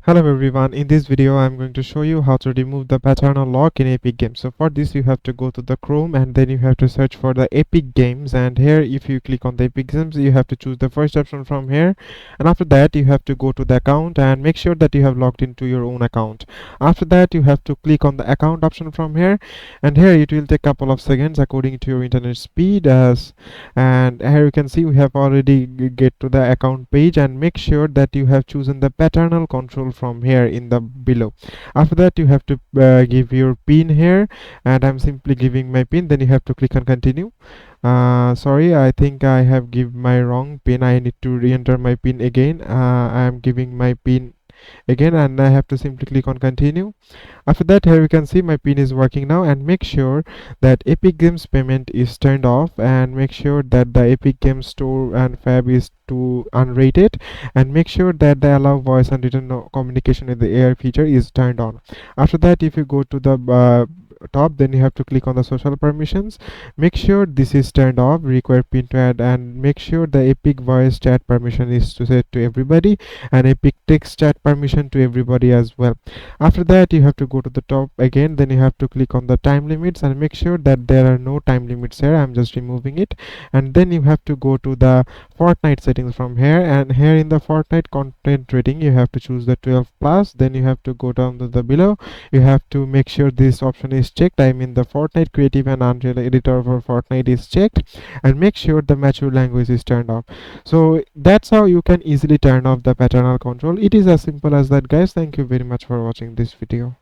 Hello everyone, in this video I'm going to show you how to remove the parental lock in Epic Games. So for this you have to go to the Chrome and then you have to search for the Epic Games, and here if you click on the Epic Games you have to choose the first option from here, and after that you have to go to the account and make sure that you have logged into your own account. After that you have to click on the account option from here, and here it will take a couple of seconds according to your internet speed. And here you can see we have already get to the account page, and make sure that you have chosen the paternal control from here in the below. After that you have to give your pin here, and I'm simply giving my pin. Then you have to click on continue. Sorry, I think I have give my wrong pin. I need to re-enter my pin again. I am giving my pin again, and I have to simply click on continue. After that, here you can see my pin is working now, and make sure that Epic Games payment is turned off, and make sure that the Epic Games Store and Fab is to unrated, and make sure that the allow voice and written communication with the AI feature is turned on. After that, if you go to the top, then you have to click on the social permissions. Make sure this is turned off, require pin to add, and make sure the Epic voice chat permission is to set to everybody, and Epic text chat permission to everybody as well. After that you have to go to the top again, then you have to click on the time limits and make sure that there are no time limits here. I'm just removing it, and then you have to go to the Fortnite settings from here, and here in the Fortnite content rating you have to choose the 12 plus. Then you have to go down to the below, you have to make sure this option is checked. I mean the Fortnite creative and Unreal editor for Fortnite is checked, and make sure the mature language is turned off. So that's how you can easily turn off the paternal control. It is as simple as that, guys. Thank you very much for watching this video.